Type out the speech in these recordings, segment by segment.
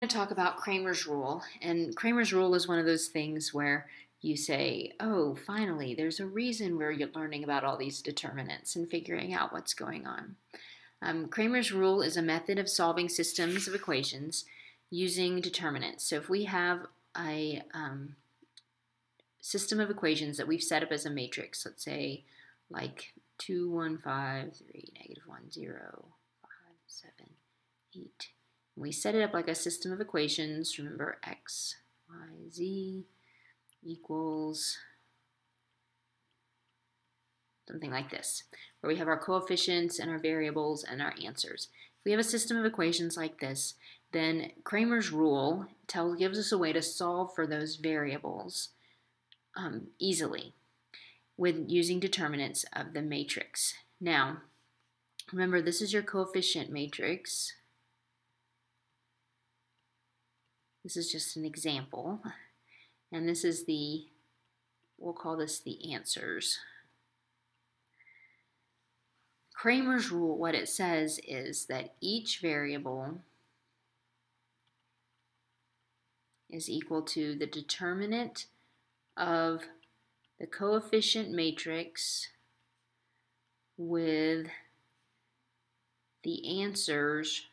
to talk about Cramer's rule. And Cramer's rule is one of those things where you say, oh, finally, there's a reason we're learning about all these determinants and figuring out what's going on. Cramer's rule is a method of solving systems of equations using determinants. So if we have a system of equations that we've set up as a matrix, let's say like 2, 1, 5, 3, negative 1, 0, 5, 7, 8. We set it up like a system of equations. Remember, x, y, z equals something like this, where we have our coefficients and our variables and our answers. If we have a system of equations like this, then Cramer's rule gives us a way to solve for those variables easily with using determinants of the matrix. Now, remember, this is your coefficient matrix. This is just an example. And this is we'll call this the answers. Cramer's rule, what it says is that each variable is equal to the determinant of the coefficient matrix with the answers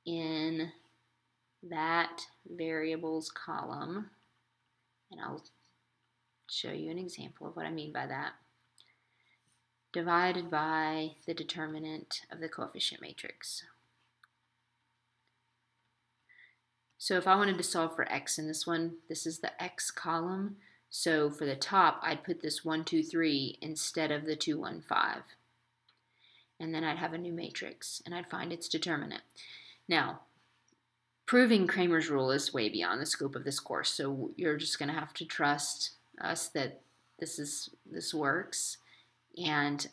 in that variable's column. And I'll show you an example of what I mean by that, divided by the determinant of the coefficient matrix. So if I wanted to solve for x in this one, this is the x column. So for the top, I'd put this 1, 2, 3 instead of the 2, 1, 5. And then I'd have a new matrix, and I'd find its determinant. Now, proving Cramer's rule is way beyond the scope of this course, so you're just going to have to trust us that this works, and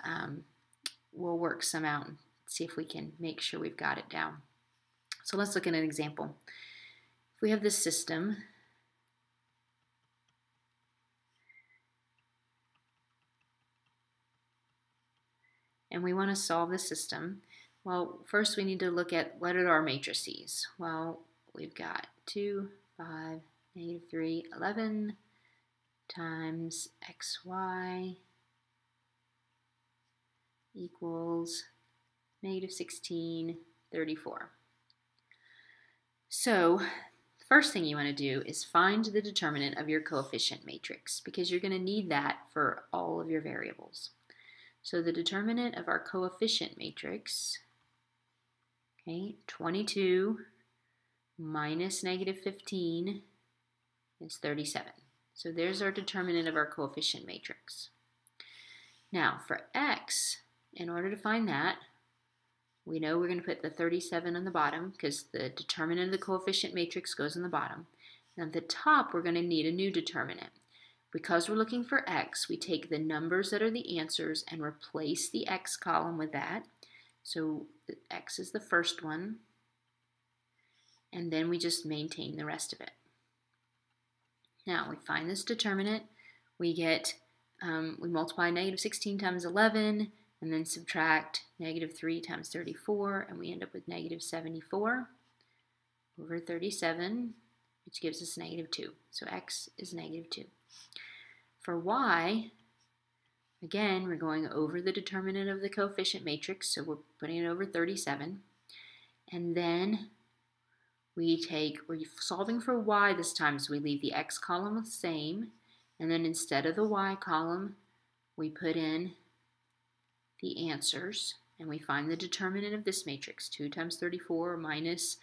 we'll work some out and see if we can make sure we've got it down. So let's look at an example. If we have this system, and we want to solve the system, well, first we need to look at what are our matrices. Well, we've got 2, 5, negative 3, 11 times xy equals negative 16, 34. So first thing you want to do is find the determinant of your coefficient matrix, because you're going to need that for all of your variables. So the determinant of our coefficient matrix, okay, 22 minus negative 15 is 37. So there's our determinant of our coefficient matrix. Now for x, in order to find that, we know we're going to put the 37 on the bottom because the determinant of the coefficient matrix goes on the bottom. And at the top, we're going to need a new determinant. Because we're looking for x, we take the numbers that are the answers and replace the x column with that. So x is the first one. And then we just maintain the rest of it. Now we find this determinant. We get, we multiply negative 16 times 11, and then subtract negative 3 times 34, and we end up with negative 74 over 37, which gives us negative 2. So x is negative 2. For y, again, we're going over the determinant of the coefficient matrix, so we're putting it over 37. And then we're solving for y this time, so we leave the x column the same, and then instead of the y column, we put in the answers, and we find the determinant of this matrix, 2 times 34 minus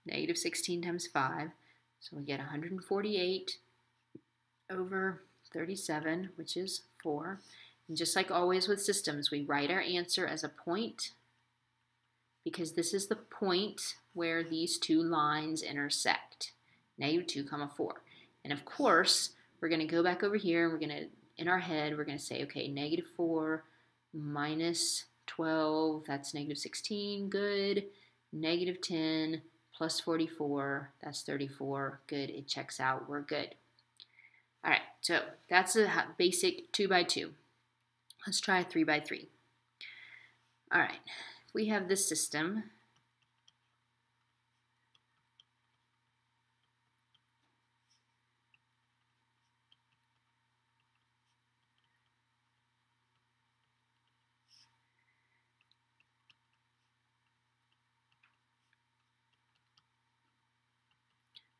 negative 16 times 5. So we get 148 over 37, which is 4. And just like always with systems, we write our answer as a point, because this is the point where these two lines intersect, negative 2, 4. And of course, we're going to go back over here, and we're going to, in our head, we're going to say, okay, negative 4 minus 12, that's negative 16, good. Negative 10 plus 44, that's 34, good. It checks out, we're good. All right, so that's a basic 2 by 2. Let's try 3 by 3. All right, if we have this system,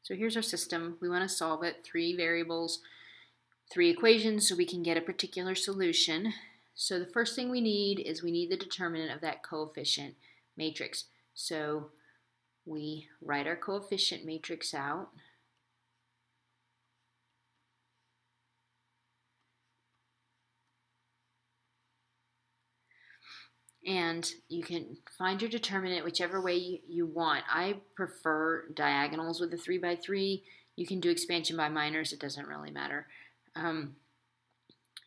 So here's our system. We want to solve it. 3 variables, 3 equations, so we can get a particular solution. So the first thing we need is we need the determinant of that coefficient matrix. So we write our coefficient matrix out. And you can find your determinant whichever way you want. I prefer diagonals with a 3 by 3. You can do expansion by minors. It doesn't really matter.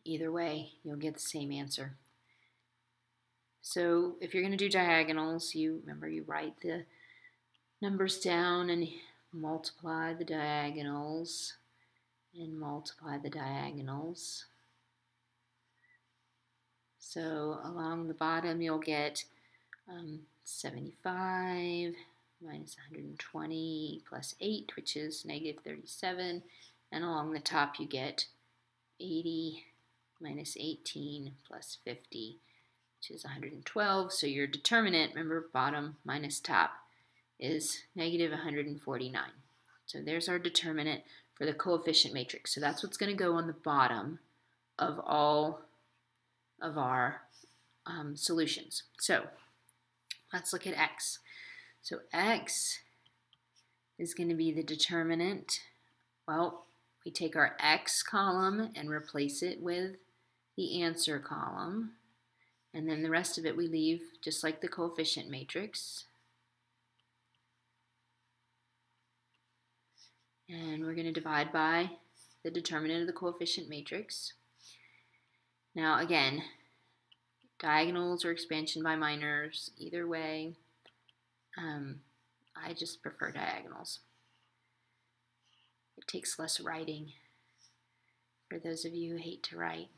Either way, you'll get the same answer. So if you're going to do diagonals, remember you write the numbers down and multiply the diagonals and multiply the diagonals. So along the bottom you'll get 75 minus 120 plus 8, which is negative 37. And along the top you get 80 minus 18 plus 50, which is 112. So your determinant, remember bottom minus top, is negative 149. So there's our determinant for the coefficient matrix. So that's what's going to go on the bottom of all of our solutions. So let's look at x. So x is going to be the determinant. Well, we take our x column and replace it with the answer column. And then the rest of it we leave just like the coefficient matrix. And we're going to divide by the determinant of the coefficient matrix. Now again, diagonals or expansion by minors, either way, I just prefer diagonals. It takes less writing for those of you who hate to write.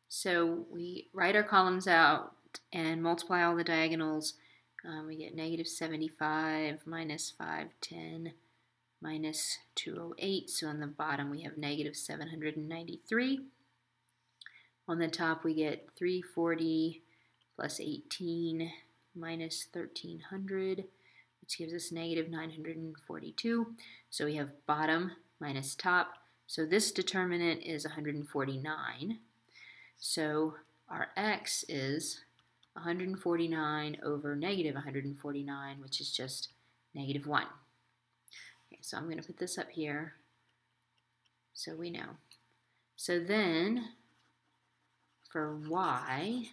So we write our columns out and multiply all the diagonals. We get negative 75 minus 510 minus 208. So on the bottom we have negative 793. On the top we get 340 plus 18 minus 1300, which gives us negative 942. So we have bottom minus top. So this determinant is 149. So our x is 149 over negative 149, which is just negative 1. Okay, so I'm going to put this up here so we know. So then for y,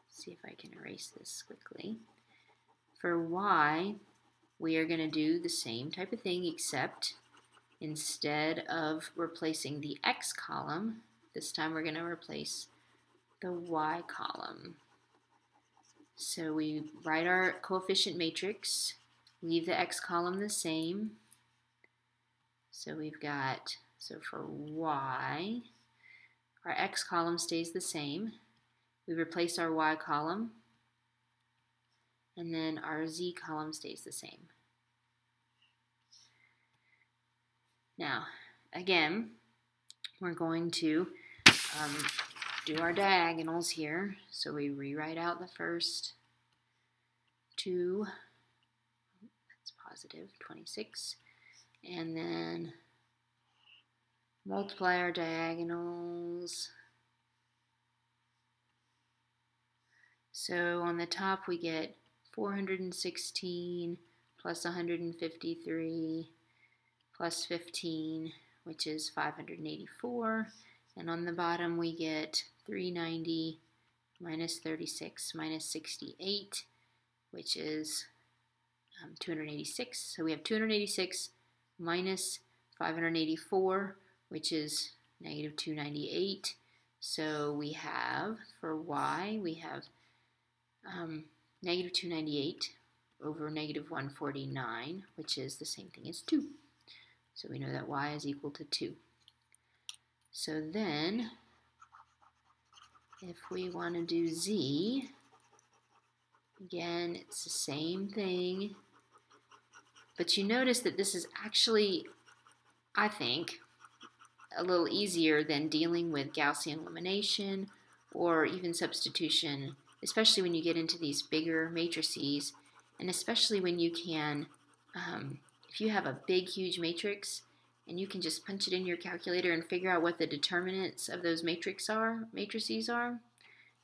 see if I can erase this quickly. For y, we are going to do the same type of thing, except instead of replacing the x column, this time we're going to replace the y column. So we write our coefficient matrix, leave the x column the same. So we've got, so for y, our x column stays the same. We replace our y column, and then our z column stays the same. Now, again, we're going to do our diagonals here. So we rewrite out the first 2, that's positive 26, and then multiply our diagonals. So on the top we get 416 plus 153 plus 15, which is 584. And on the bottom we get 390 minus 36 minus 68, which is 286. So we have 286 minus 584, which is negative 298. So we have, for y, we have negative 298 over negative 149, which is the same thing as 2. So we know that y is equal to 2. So then, if we want to do z, again, it's the same thing. But you notice that this is actually, I think, a little easier than dealing with Gaussian elimination or even substitution, especially when you get into these bigger matrices, and especially when you can if you have a big, huge matrix and you can just punch it in your calculator and figure out what the determinants of those matrices are,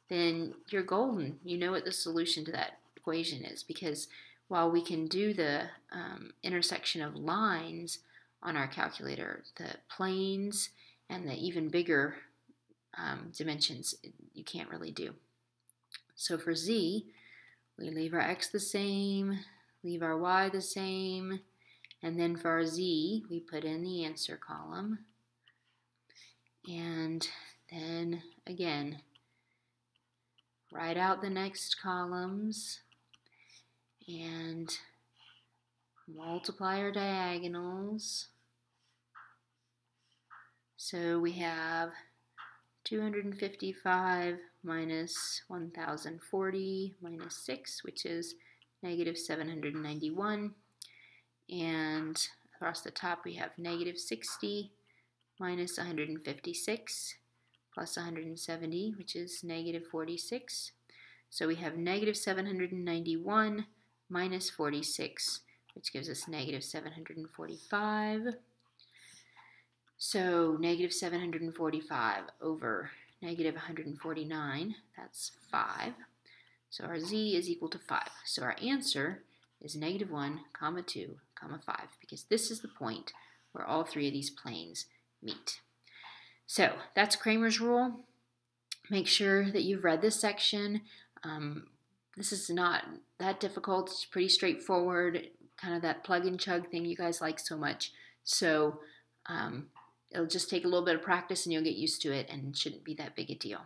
then you're golden. You know what the solution to that equation is, because while we can do the intersection of lines on our calculator, the planes and the even bigger dimensions you can't really do. So for z, we leave our x the same, leave our y the same, and then for our z, we put in the answer column. And then again, write out the next columns and multiply our diagonals. So we have 255 minus 1040 minus 6, which is negative 791. And across the top we have negative 60 minus 156 plus 170, which is negative 46. So we have negative 791 minus 46, which gives us negative 745. So negative 745 over negative 149, that's 5. So our z is equal to 5. So our answer is negative 1, comma 2, comma 5, because this is the point where all three of these planes meet. So that's Cramer's rule. Make sure that you've read this section. This is not that difficult. It's pretty straightforward, kind of that plug and chug thing you guys like so much. So it'll just take a little bit of practice and you'll get used to it, and it shouldn't be that big a deal.